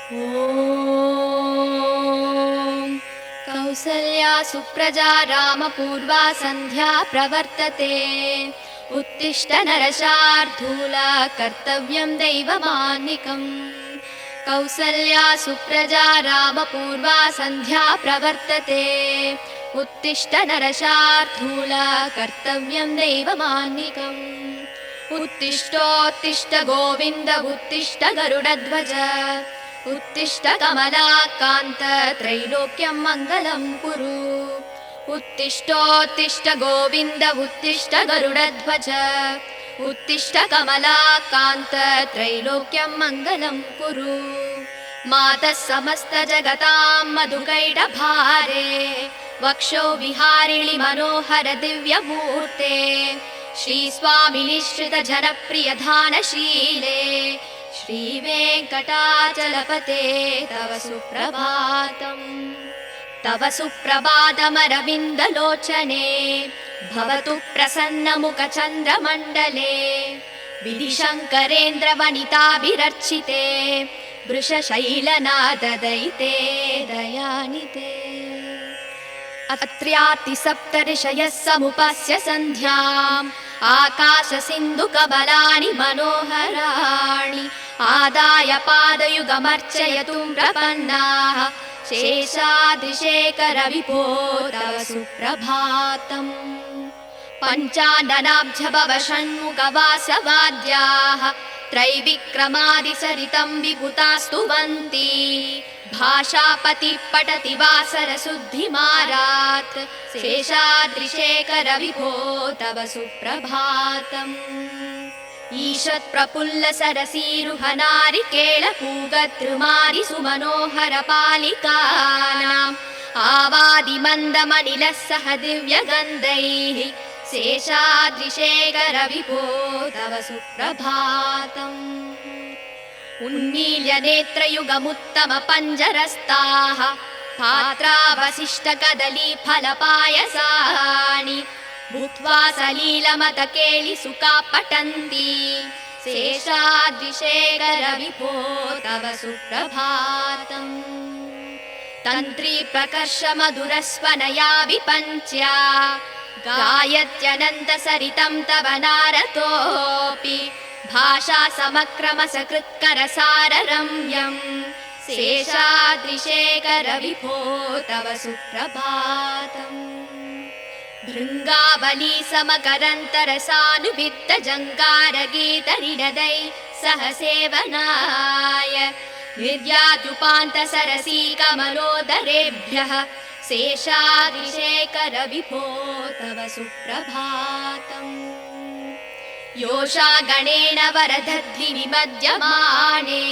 ॐ कौसल्या सुप्रजा रामपूर्वा सन्ध्या प्रवर्तते। उत्तिष्ठ नरशार्दूला कर्तव्यं दैवमान्निकम्। कौसल्या सुप्रजा रामपूर्वा सन्ध्या प्रवर्तते। उत्तिष्ठ नरशार्दूला कर्तव्यं दैवमान्निकम्। उत्तिष्ठोत्तिष्ठ गोविन्द उत्तिष्ठ गरुडध्वज। उत्तिष्ठ कमलाकान्त त्रैलोक्यं मङ्गलं कुरु। उत्तिष्ठोत्तिष्ठ गोविन्द उत्तिष्ठ गरुडध्वज। उत्तिष्ठ कमलाकान्त त्रैलोक्यं मङ्गलं कुरु। मातः समस्त जगतां मधुकैटभारे। वक्षो विहारिणि मनोहर दिव्यमूर्ते। श्रीस्वामिनि श्रित जनप्रिय धानशीले। श्रीवेङ्कटाचलपते तव सुप्रभातम्। तव सुप्रभातमरविन्दलोचने। भवतु प्रसन्नमुखचन्द्रमण्डले। विधिशङ्करेन्द्रवनिताभिरर्चिते। वृषशैलनाददयिते दयानिते। अत्र्यातिसप्तऋषयः समुपस्य सन्ध्याम्। आकाशसिन्धुकमलानि मनोहराणि। आदाय पादयुगमर्चयतुं प्रपन्नाः। शेषाद्रिशेखर विभो तव सुप्रभातम्। पञ्चाननाब्जभव षण्मुखवासवाद्याः। त्रैविक्रमादिसरितं विभुतास्तुवन्ति। भाषापतिः पठति वासरशुद्धिमारात्। शेषाद्रिशेखर विभो तव सुप्रभातम्। ईषत्प्रफुल्ल सरसीरुहनारिकेळपूगद्रुमारि सुमनोहर पालिकानाम्। आवादिमन्दमनिलः सह दिव्यगन्धैः। शेषाद्रिशेखर विभो तव सुप्रभातम्। उन्मील्य नेत्रयुगमुत्तम पञ्जरस्ताः। पात्रावशिष्ट कदली फलपायसानि। भूत्वा सलीलमतकेलि सुखा पठन्ति। शेषाद्रिशेखर विभो तव सुप्रभातम्। तन्त्री प्रकर्ष मधुरस्वनया विपञ्च्या। गायत्यनन्त सरितं तव नारतोऽपि। भाषा समक्रम सकृत्करसाररम्यम्। शेषाद्रिशेखर विभो तव सुप्रभातम्। भृङ्गावली समकरन्तरसानुवित्त जङ्गारगीतनिनदै सह सेवनाय। निर्यात्युपान्त सरसी कमलोदरेभ्यः। शेषाद्रिशेखर विभो तव सुप्रभातम्। योषा गणेन वरदध्नि विमध्यमाने।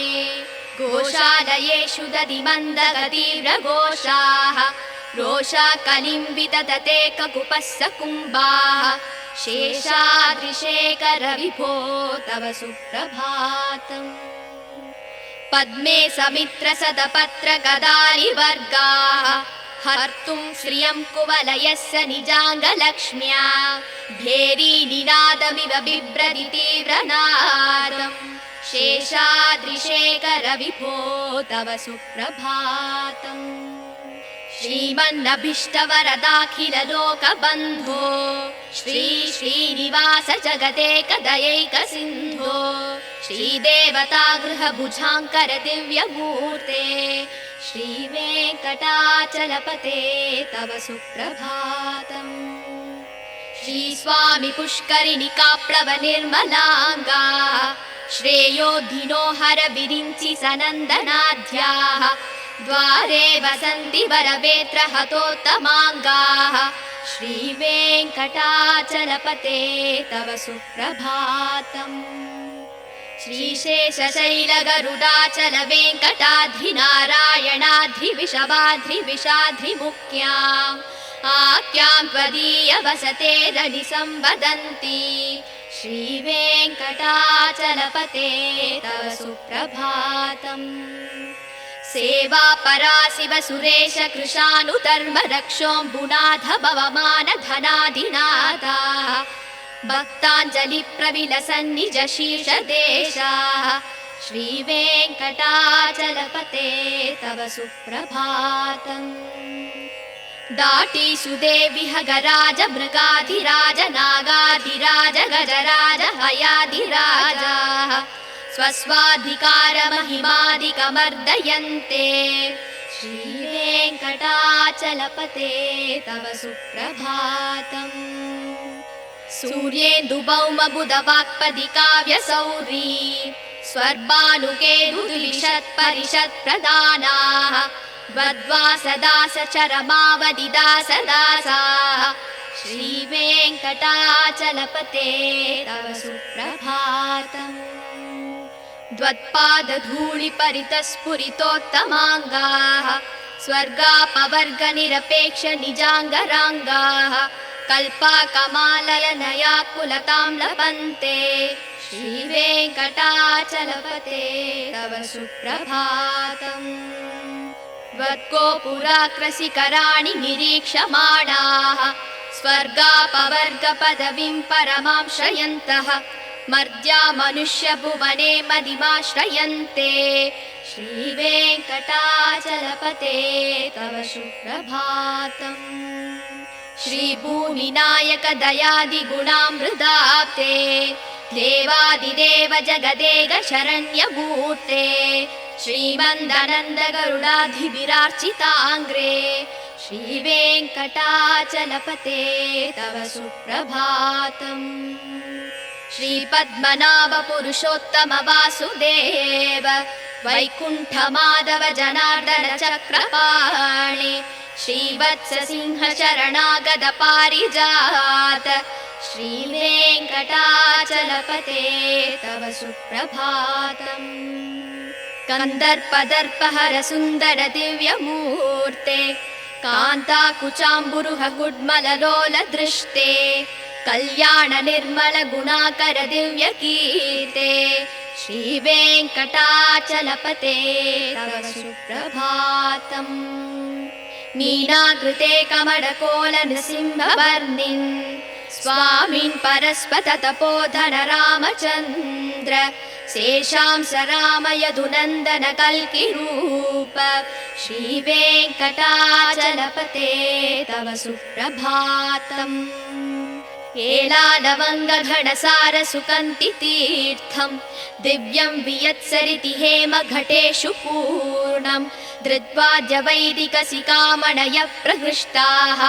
गोशालयेषु दधिमन्दगतीव्रघोषाः। रोषा कलिम्बिततते ककुपस्स कुम्भाः। शेषाद्रिशेखर विभो तव सुप्रभातम्। पद्मे समित्र सदपत्र गदारिवर्गाः। हर्तुं श्रियं कुवलयस्य निजाङ्गलक्ष्म्या। भेरी निनादमिव बिभ्रति तीव्रनादम्। शेषाद्रिशेखर विभो तव सुप्रभातम्। श्रीमन्नभीष्टवरदाखिल लोकबन्धो। श्री श्रीनिवास जगदेकदयैक सिन्धो। श्रीदेवता गृहभुजाङ्कर दिव्यमूर्ते। श्रीवेङ्कटाचलपते तव सुप्रभातम्। श्रीस्वामि पुष्करिणिकाप्लव निर्मलाङ्गा। श्रेयोधिनो हर विरिञ्चि सनन्दनाद्याः। द्वारे वसन्ति वरवेत्र हतोत्तमाङ्गाः। श्रीवेङ्कटाचलपते तव सुप्रभातम्। श्रीशेषशैलगरुडाचल वेङ्कटाद्रिनारायणाद्रिविषवाद्रिविषाद्रिमुख्याम्। आख्यां त्वदीय वसते रनिसंवदन्ति। श्रीवेङ्कटाचलपते तव सुप्रभातम्। सेवा परा शिव सुरेश कृशानुधर्म रक्षोऽम्बुनाथ भवमान धनाधिनाथाः। भक्ताञ्जलि प्रविलसन्निज शीर्षदेशाः। श्रीवेङ्कटाचलपते तव सुप्रभातम् दाटीषु देविह गराज मृगाधिराज नागाधिराज गजराज हयाधिराजाः स्वस्वाधिकारमहिमादिकमर्दयन्ते श्रीवेङ्कटाचलपते तव सुप्रभातम् सूर्येन्दुभौमबुधवाक्पदि काव्यसौरी स्वर्भानुकेतुद्विषत्परिषत्प्रदानाः वद्वासदासचरमावदिदासदासाः श्रीवेङ्कटाचलपते तव सुप्रभातम् द्वत्पादधूलिपरितस्फुरितोत्तमाङ्गाः स्वर्गापवर्गनिरपेक्षनिजाङ्गराङ्गाः कल्पाकमाललनयाकुलतां लभन्ते श्रीवेङ्कटाचलपते तव सुप्रभातम् त्वद्गोपुराग्रशिखराणि निरीक्षमाणाः स्वर्गापवर्गपदवीं परमां श्रयन्तः मर्त्या मनुष्यभुवने मदिमाश्रयन्ते श्रीवेङ्कटाचलपते तव सुप्रभातम् श्रीभूमिनायक दयादिगुणामृताब्धे देवादिदेव जगदेक शरण्यमूर्ते श्रीमन्दनन्द गरुडाधिभिरार्चिताङ्ग्रे श्रीवेङ्कटाचलपते तव सुप्रभातम् श्रीपद्मनाभ पुरुषोत्तम वासुदेव वैकुण्ठमाधव जनार्दन चक्रपाणि श्रीवत्स सिंह शरणागत पारिजात श्रीवेङ्कटाचलपते तव सुप्रभातम् कन्दर्पदर्पहर सुन्दर दिव्यमूर्ते कान्ताकुचाम्बुरुह गुड्मललोल दृष्टे कल्याण निर्मल गुणाकर दिव्यकीर्ते श्रीवेङ्कटाचलपते तव सुप्रभातम् मीनाकृते कमलकोल नृसिंहवर्णिन् स्वामिन् परस्पत तपोधन रामचन्द्र शेषांस राम यदुनन्दन कल्किरूप श्रीवेङ्कटाचलपते तव सुप्रभातम् एलालवङ्गघनसार सुकन्ति तीर्थम् दिव्यं वियत्सरिति हेम घटेषु पूर्णम् धृत्वाद्य वैदिकसिकामणयः प्रहृष्टाः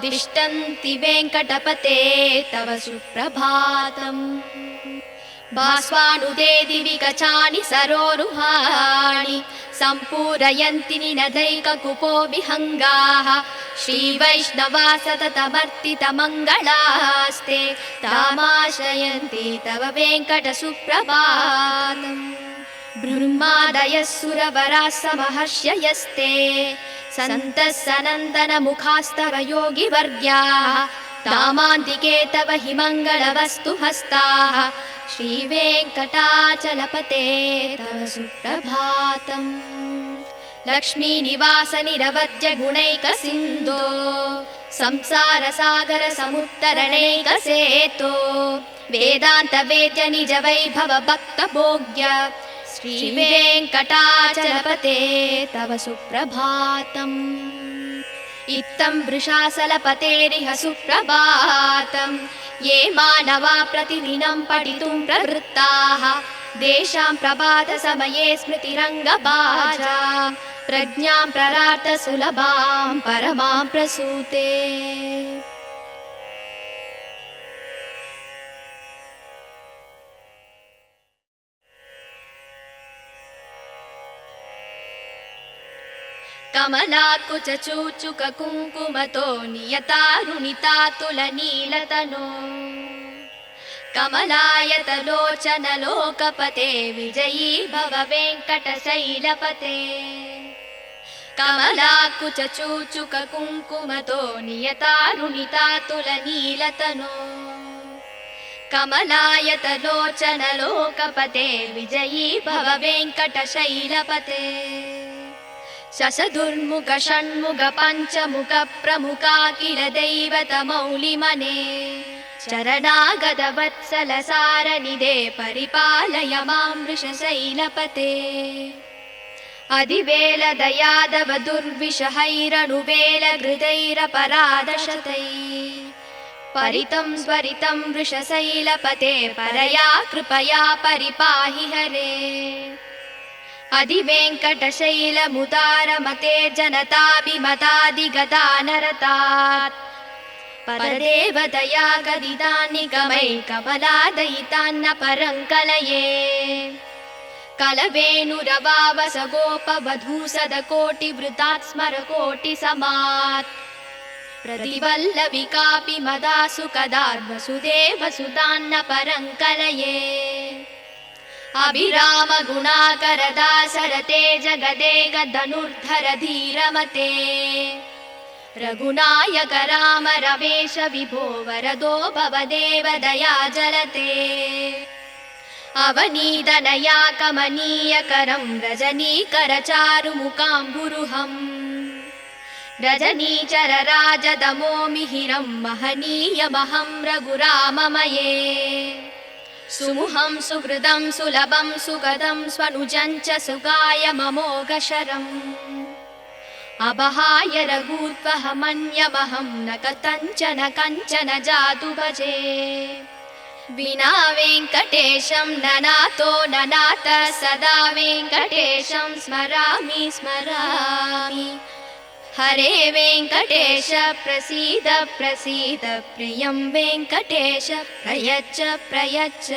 दिष्टन्ति वेङ्कटपते तव सुप्रभातम् भास्वानुदे दिवि गचानि सरोरुहाणि सम्पूरयन्ति निनदैककुपो विहङ्गाः श्रीवैष्णवा सततमर्तितमङ्गलास्ते तामाश्रयन्ति तव वेङ्कटसुप्रभातम् ब्रह्मादयः सुरवराः समहर्षयस्ते सन्तः सनन्दनमुखास्तव योगिवर्ग्याः तामान्तिके तव हि मङ्गलवस्तु हस्ताः श्रीवेङ्कटाचलपते तव सुप्रभातम् लक्ष्मीनिवास निरवद्य गुणैकसिन्धो संसारसागर समुत्तरणैकसेतो वेदान्त वेद्य निज वैभव भक्तभोग्य श्रीवेङ्कटाचलपते तव सुप्रभातम् इत्थं वृषाचलपतेरिह सुप्रभातम् ये मानवा प्रतिदिनं पठितुं प्रवृत्ताः तेषां प्रभातसमये स्मृतिरङ्गभाजा प्रज्ञां प्ररार्थ सुलभां परमां प्रसूते कमलाकुचूचुक कुङ्कुमतो नियतारुणितातुलनीलतनो कमलायतलोचन लोकपते विजयी भव वेङ्कटशैलपते कमलाकुचूचुक कुङ्कुमतो नियतारुणितातुलनीलतनो कमलायतलोचन लोकपते विजयी भव वेङ्कटशैलपते शशदुर्मुख षण्मुख पञ्चमुख प्रमुखाखिल दैवतमौलिमने शरणागतवत्सलसारनिधे परिपालय मां वृषशैलपते अधिवेलदयादव दुर्विषहैरनुवेलहृदैरपराधशतैः परितं स्वरितं वृषशैलपते परया कृपया परिपाहि हरे अधिवेङ्कटशैलमुदारमते जनताभिमतादिगदानरतात् परदेवतया गदितान्निगमै कमलादयितान्न परं कलये कलवेणुरवावस गोपवधूसदकोटिवृतात् स्मरकोटिसमात् प्रतिवल्लविकापि मदासु कदार्वसुदेवसुतान्न परं कलये अभिराम गुणाकरदासरते जगदेक धनुर्धर धीरमते रघुनायक राम रमेश विभो वरदो भवदेव दया जलते अवनीतनया कमनीयकरं रजनीकरचारुमुकाम्बुरुहम् रजनीचरराजदमो मिहिरं महनीयमहं रघुराममये सुमुहं सुहृदं सुलभं सुगदं स्वनुजं च सुगाय ममोघशरम् अबहाय रघूत्वहमन्यमहं न कथञ्चन कञ्चन जातु भजे विना वेङ्कटेशं ननातो ननाथ सदा वेङ्कटेशं स्मरामि स्मरामि हरे वेङ्कटेश प्रसीद प्रसीद प्रियं वेङ्कटेश प्रयच्छ प्रयच्छ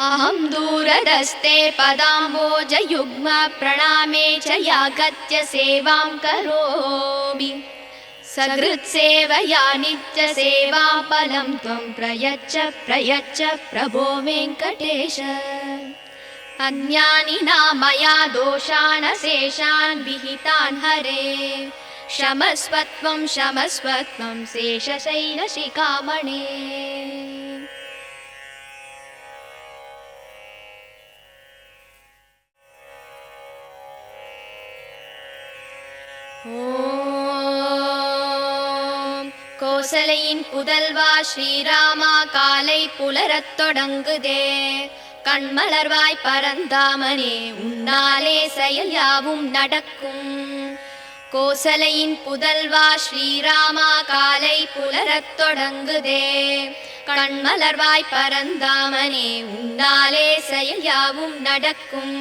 अहं दूरदस्ते पदाम्बोजयुग्म प्रणामे च यागत्य सेवां करोमि सकृत्सेवया नित्यसेवां फलं त्वं प्रयच्छ प्रयच्छ प्रभो वेङ्कटेश अन्यानि मया दोषान् शेषान् विहितान् हरे क्षमस्वत्वं क्षमस्वत्वं शेषशैलशिखामणे ஓம் கோசலையின் புதல்வா ஸ்ரீராமா காலை புலரத் தொடங்குதே கண்மலர்வாய் பரந்தாமனே உன்னாலே செயல் யாவும் நடக்கும் கோசலையின் புதல்வா ஸ்ரீராமா காலை புலரத் தொடங்குதே கண்மலர்வாய் பரந்தாமனே உன்னாலே செயல் யாவும் நடக்கும்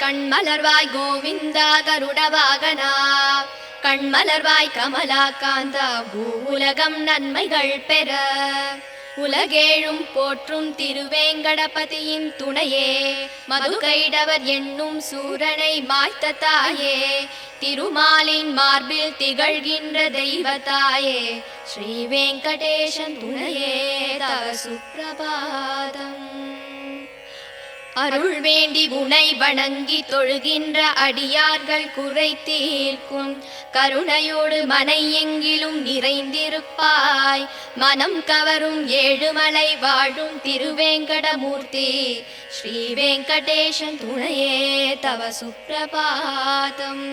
கண்மலர்வாய் கோவிந்தா கருடவாகனா கண்மலர்வாய் கமலாகாந்தா பூவுலகம் நன்மைகள் பெற உலகேழும் போற்றும் திருவேங்கடபதியின் துணையே மதுகைடவர் என்னும் சூரனை மாய்த்த தாயே திருமாலின் மார்பில் திகழ்கின்ற தெய்வத்தாயே ஸ்ரீ வெங்கடேசன் துணையே தவ சுப்பிரபாதம் அருள் வேண்டி உனை வணங்கி தொழுகின்ற அடியார்கள் குறை தீர்க்கும் கருணையோடு மனை எங்கிலும் நிறைந்திருப்பாய் மனம் கவரும் ஏழுமலை வாழும் திருவேங்கடமூர்த்தி ஸ்ரீ வெங்கடேசன் துணையே தவ சுப்பிரபாதம்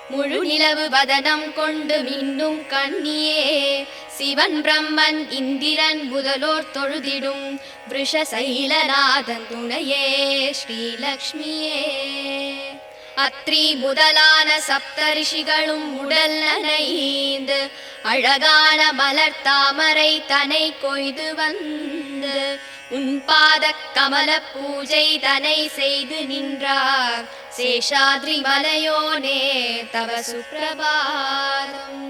முழு நிலவு வதனம் கொண்டு மின்னும் கண்ணியே சிவன் பிரம்மன் இந்திரன் முதலோர் தொழுதிடும் விருஷசைலநாதன் துணையே ஸ்ரீலக்ஷ்மியே அத்ரி முதலான சப்தரிஷிகளும் உடல் நனைந்து அழகான மலர் தாமரை தனை கொய்து வந்து உன் பாத கமல பூஜை தனை செய்து நின்றார் சேஷாத்ரி மலையோனே தவ சுப்பிரபாதம்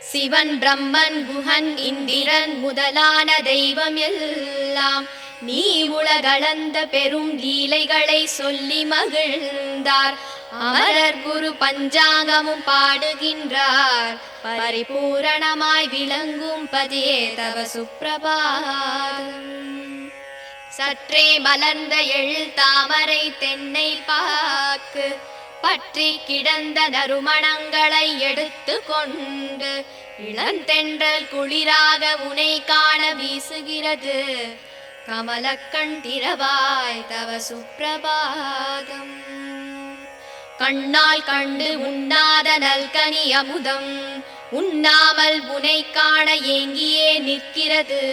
சிவன் பிரம்மன் குஹன் இந்திரன் முதலான தெய்வம் எல்லாம் நீ உலகளந்த பெரும் லீலைகளை சொல்லி மகிழ்ந்தார் அமரர் குரு பஞ்சாங்கமும் பாடுகின்றார் பரிபூரணமாய் விளங்கும் பதியே தவ சுப்பிரபாதம் சற்றே மலர்ந்த எழில் தாமரை தென்னை பாக்கு பற்றி கிடந்த நறுமணங்களை எடுத்து கொண்டு இளந்தென்றல் குளிராக உனை காண வீசுகிறது கமலக்கண் திறவாய் தவ சுப்பிரபாதம் கண்ணால் கண்டு உண்ணாத நல்கனி அமுதம் உண்ணாமல் உனை காண ஏங்கியே நிற்கிறது.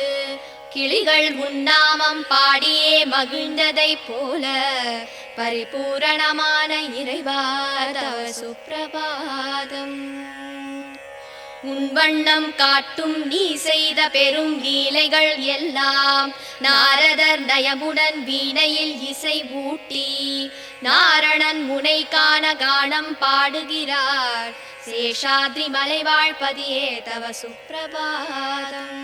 கிளிகள் உன்னாமம் பாடியே மகிழ்ந்ததை போல பரிபூரணமான இறைவா தவ சுப்பிரபாதம். உன் வண்ணம் காட்டும் நீ செய்த பெரும் லீலைகள் எல்லாம் நாரதர் நயமுடன் வீணையில் இசை ஊட்டி நாரணன் முனை காண கானம் பாடுகிறார். சேஷாத்ரி மலைவாழ்பதியே தவ சுப்பிரபாதம்.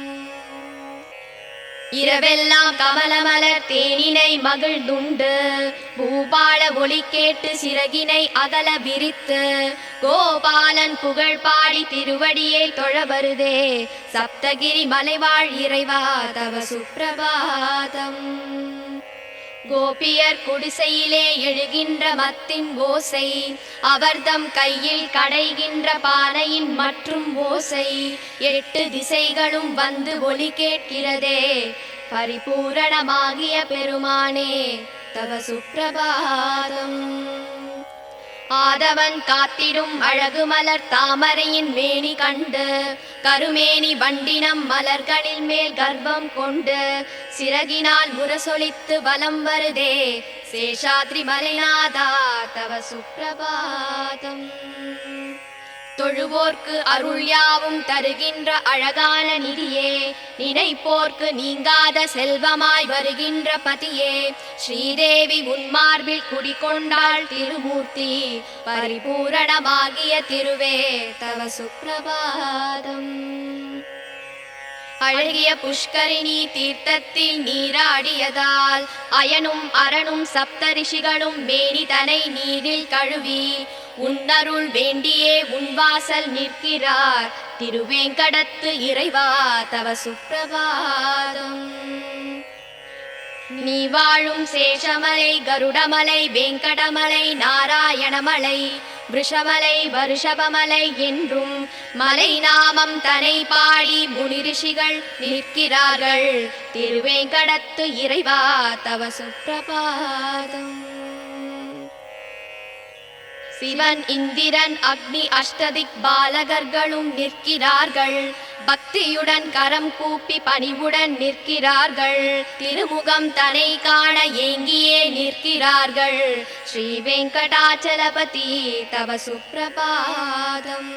இரவெல்லாம் கமலமலர் தேனினை மகிழ்ந்துண்டு பூபால ஒளி கேட்டு சிறகினை அகல விரித்து கோபாலன் புகழ் பாடி திருவடியை தொழ வருதே சப்தகிரி மலைவாழ் இறைவா தவ சுப்பிரபாதம். கோபியர் குடிசையிலே எழுகின்ற மத்தின் ஓசை அவர்தம் கையில் கடைகின்ற பானையின் மற்றும் ஓசை 8 திசைகளும் வந்து ஒலி கேட்கிறதே பரிபூரணமாகிய பெருமானே தவ சுப்பிரபாதம். ஆதவன் காத்திடும் அழகு மலர் தாமரையின் மேனி கண்டு கருமேனி வண்டினம் மலர்களில் மேல் கர்ப்பம் கொண்டு சிறகினால் முரசொலித்து வலம் வருதே சேஷாத்ரி மலைநாதா தவ சுப்பிரபாதம். தொழுவோர்க்கு அருள் யாவும் தருகின்ற அழகான நிதியே நினைப்போர்க்கு நீங்காத செல்வமாய் வருகின்ற பதியே ஸ்ரீதேவி உன்மார்பில் குடிகொண்டாள் திருமூர்த்தி பரிபூரணமாகிய திருவே தவ சுப்பிரபாதம். அழகிய புஷ்கரிணி தீர்த்தத்தில் நீராடியதால் அயனும் அரணும் சப்தரிஷிகளும் மேனி தனை நீரில் கழுவி உன்னருள் வேண்டியே உன்வாசல் நிற்கிறார் திருவேங்கடத்து இறைவா தவ சுப்பிரபாதம். நீ வாழும் சேஷமலை கருடமலை வெங்கடமலை நாராயணமலை விஷமலை வருஷபமலை என்றும் மலை நாமம் தனை பாடி முனிரிஷிகள் நிற்கிறார்கள் திருவேங்கடத்து இறைவா தவ சுப்பிரபாதம். சிவன் இந்திரன் அக்னி அஷ்டதிக் பாலகர்களும் நிற்கிறார்கள் பக்தியுடன் கரம் கூப்பி பணிவுடன் நிற்கிறார்கள் திருமுகம் தனை காண ஏங்கியே நிற்கிறார்கள் ஸ்ரீ வெங்கடாச்சலபதி தவ சுப்பிரபாதம்.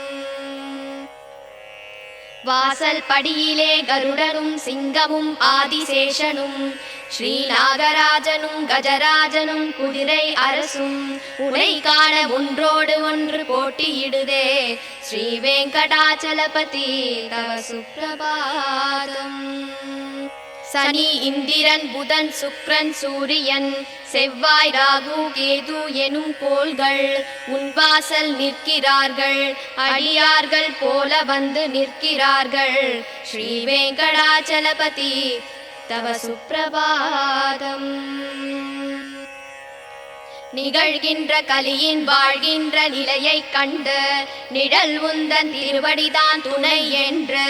வாசல் படியிலே கருடனும் சிங்கமும் ஆதிசேஷனும் ஸ்ரீ நாகராஜனும் கஜராஜனும் குதிரை அரசும் உனை காண ஒன்றோடு ஒன்று போட்டியிடுதே ஸ்ரீ வெங்கடாச்சலபதி தவ சுப்பிரபாதம். சனி இந்திரன் புதன் சுக்கிரன் சூரியன் செவ்வாய் ராகு கேது எனும் கோள்கள் உன்வாசல் நிற்கிறார்கள் அடியார்கள் போல வந்து நிற்கிறார்கள் ஸ்ரீ வெங்கடாச்சலபதி தவ சுப்பிரபாதம். நிகழ்கின்ற கலியின் வாழ்கின்ற நிலையை கண்டு நிழல் உந்தன் திருவடிதான் துணை என்று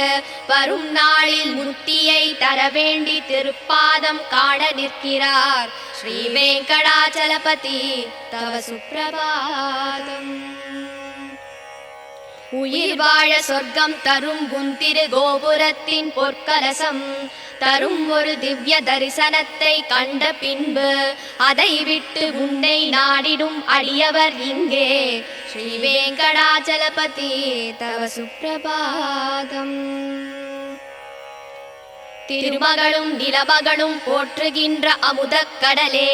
வரும் நாளில் முக்தியை தர வேண்டி திருப்பாதம் காண நிற்கிறார் ஸ்ரீ வெங்கடாச்சலபதி தவ சுப்பிரபாதம். உயிர் வாழ சொர்க்கம் தரும் உன் திரு கோபுரத்தின் பொற்கலசம் தரும் ஒரு திவ்ய தரிசனத்தை கண்ட பின்பு அதை விட்டு உன்னை நாடிடும் அடியவர் இங்கே ஸ்ரீ வெங்கடாச்சலபதி தவ சுப்பிரபாதம். திருமகளும் நிலமகளும் போற்றுகின்ற அமுதக் கடலே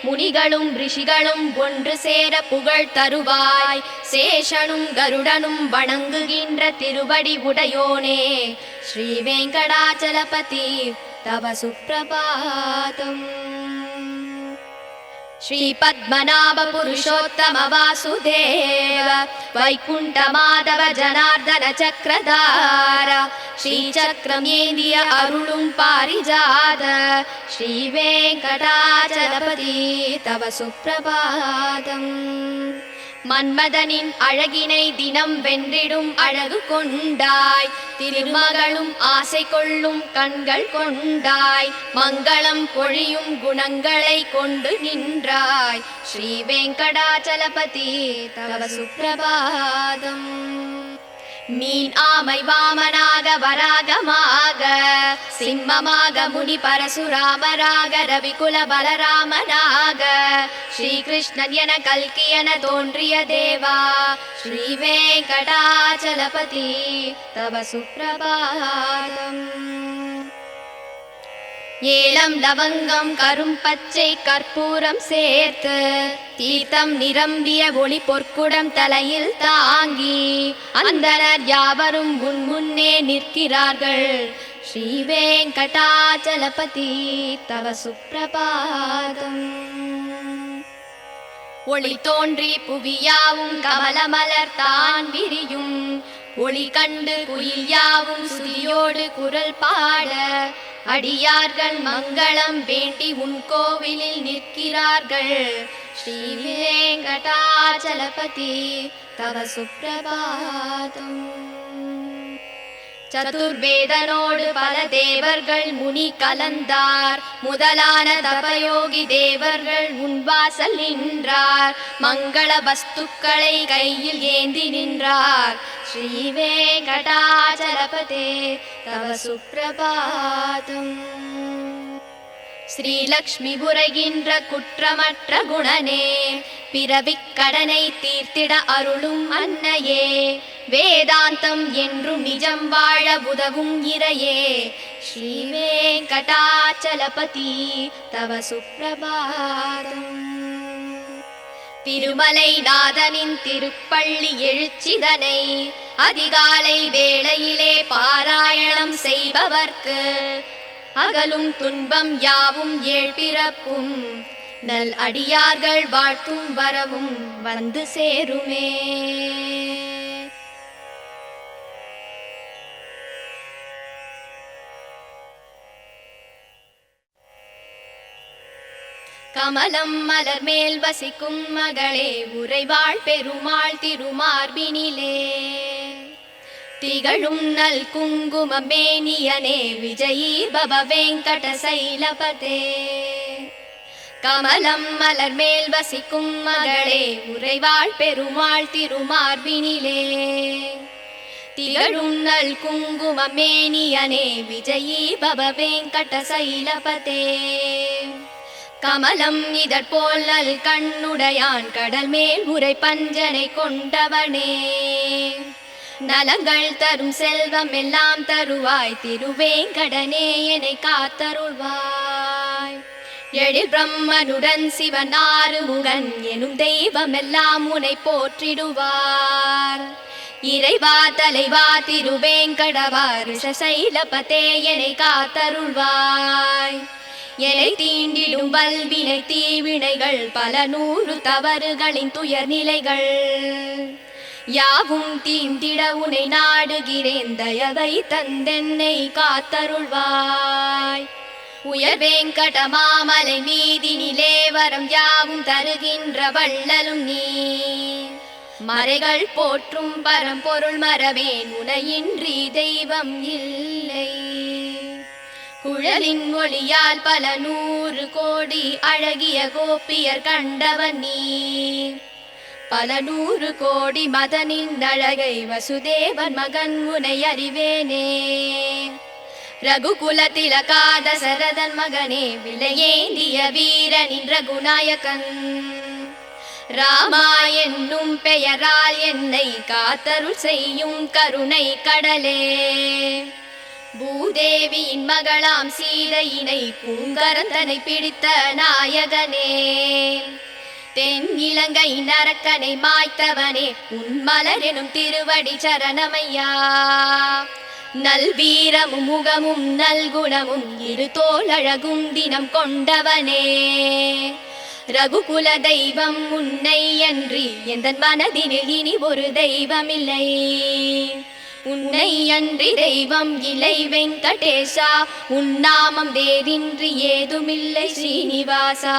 முனிகளும் ரிஷிகளும் ஒன்று சேர புகழ் தருவாய் சேஷனும் கருடனும் வணங்குகின்ற திருவடி உடையோனே ஸ்ரீ வெங்கடாச்சலபதி தவ சுப்பிரபாதம். ஸ்ரீ பத்மநாப புருஷோத்தம வாசுதேவ வைகுண்ட மாதவ ஜனார்தன சக்கரதார ஸ்ரீ சக்கரம் ஏந்திய அருளும் பாரிஜாத ஸ்ரீ வெங்கடாச்சலபதி தவ சுப்பிரபாதம். மன்மதனின் அழகினை தினம் வென்றிடும் அழகு கொண்டாய் திருமகளும் ஆசை கொள்ளும் கண்கள் கொண்டாய் மங்களம் பொழியும் குணங்களை கொண்டு நின்றாய் ஸ்ரீ வெங்கடாச்சலபதி தவ சுப்பிரபாதம். மீன் ஆமை வாமனாக வராகமாக சிம்மமாக முனி பரசுராமராக ரவிகுல பலராமனாக ஸ்ரீகிருஷ்ணன் என கல்கி என தோன்றிய தேவா ஸ்ரீ வெங்கடாச்சலபதி தவ சுப்ரபாதம். ஏலம் லவங்கம் கரும் பச்சை கற்பூரம் சேர்த்து தீர்த்தம் நிரம்பிய ஒளி பொற்குடம் தலையில் தாங்கி அந்தனர் யாவரும் முன்னே நிற்கிறார்கள். ஸ்ரீ வெங்கடாச்சலபதி தவ சுப்ரபாதம். ஒளி தோன்றி புவியாவும் கமலமலர் தான் விரியும் ஒளி கண்டு குயில் யாவும் சுதியோடு குரல் பாட அடியார்கள் மங்களம் வேண்டி உன் கோவிலில் நிற்கிறார்கள். ஸ்ரீ வெங்கடாச்சலபதி தவ சுப்ரபாதம். சதுர்வேதனோடு பல தேவர்கள் முனி கலந்தார் முதலான தபயோகி தேவர்கள் உன்வாசல் நின்றார் மங்கள வஸ்துக்களை கையில் ஏந்தி நின்றார். ஸ்ரீ வெங்கடாச்சலபதி தவ சுப்ரபாதம். ஸ்ரீலக்ஷ்மி புரைகின்ற குற்றமற்ற குணனே பிறவிக் கடனை தீர்த்திட அருளும் அன்னையே வேதாந்தம் என்றும் நிஜம் வாழ உதவும் இறையே. ஸ்ரீ வெங்கடாச்சலபதி தவ சுப்ரபாதம். திருமலை நாதனின் திருப்பள்ளி எழுச்சிதனை அதிகாலை வேளையிலே பாராயணம் செய்பவர்க்கு அகலும் துன்பம் யாவும் ஏழ்பிறப்பும் நல் அடியார்கள் வாழ்த்தும் வரவும் வந்து சேருமே. கமலம் மலர் மேல் வசிக்கும் மகளே உறைவாள் பெருமாள் திருமார்பினிலே திகழும் நல் குங்குமம் மேனியனே விஜயீ பவ வெங்கட சைலபதே. கமலம் மலர் மேல் வசிக்கும் மகளே உறைவாள் பெருமாள் திருமார்பினிலே திகழும் நல் குங்குமம் மேனியனே விஜயீ பவ வெங்கட சைலபதே. கமலம் இதற்போல் நல் கண்ணுடையான் கடல் மேல் உரை பஞ்சனை கொண்டவனே நலங்கள் தரும் செல்வம் எல்லாம் தருவாய் திருவேங்கடனே என்னை காத்தருள்வாய். எழில் பிரம்மனுடன் சிவன் ஆறுமுகன் எனும் தெய்வம் எல்லாம் உன்னை போற்றிடுவார். இறைவா தலைவா திருவேங்கடவா ரிஷசைலபதே என்னை காத்தருள்வாய். எலை தீண்டிடும் வல்வினை தீவினைகள் பல நூறு தவறுகளின் துயர் நிலைகள் யாவும் தீண்டிட உனை நாடுகிறேன் தயவை தந்தென்னை காத்தருள்வாய். உயர் வெங்கட மாமலை மீதினிலே வரம் யாவும் தருகின்ற வள்ளலும் நீ மறைகள் போற்றும் பரம்பொருள் மறவேன் உனையின்றி தெய்வம் இல்லை. குழலின் ஒளியால் பல நூறு கோடி அழகிய கோபியர் கண்டவன் நீ பல நூறு கோடி மதனின் அழகை வசுதேவன் மகன் உனை அறிவேனே. ரகுகுல திலகா தசரதன் மகனே விலையேந்திய வீரனின் ரகுநாயகன் ராமா என்னும் பெயரால் என்னை காத்தருள் செய்யும் கருணை கடலே. பூதேவியின் மகளாம் சீதையினை பூங்கரந்தனை பிடித்த நாயகனே தென் இலங்கை நரக்கனை மாய்த்தவனே உன் மலர் எனும் திருவடி சரணமையா. நல்வீரமும் முகமும் நல்குணமும் இரு தோளழகும் தினம் கொண்டவனே ரகுகுல தெய்வம் உன்னை அன்றி எந்தன் மனதினில் இனி ஒரு தெய்வமில்லை. உன்னை அன்றி தெய்வம் இலை வெங்கடேஷா உன் நாமம் வேறின்றி ஏதுமில்லை ஸ்ரீனிவாசா.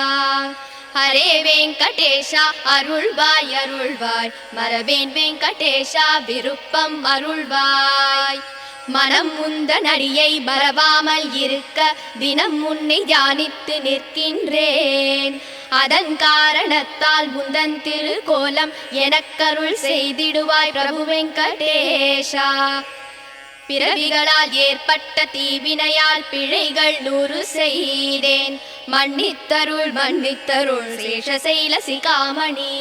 ஹரே வெங்கடேஷா அருள்வாய் அருள்வாய் மரவேன் வெங்கடேஷா விருப்பம் அருள்வாய். மனம் முந்தன் அடியை மறவாமல் இருக்க தினம் உன்னை தியானித்து நிற்கின்றேன். அதன் காரணத்தால் முந்தன் திருக்கோலம் எனக்கருள் செய்திடுவாய் பிரபு வெங்கடேஷா. பிறவிகளால் ஏற்பட்ட தீவினையால் பிழைகள் 100 செய்தேன். மன்னித்தருள் மன்னித்தருள் சேஷசைல சிகாமணி.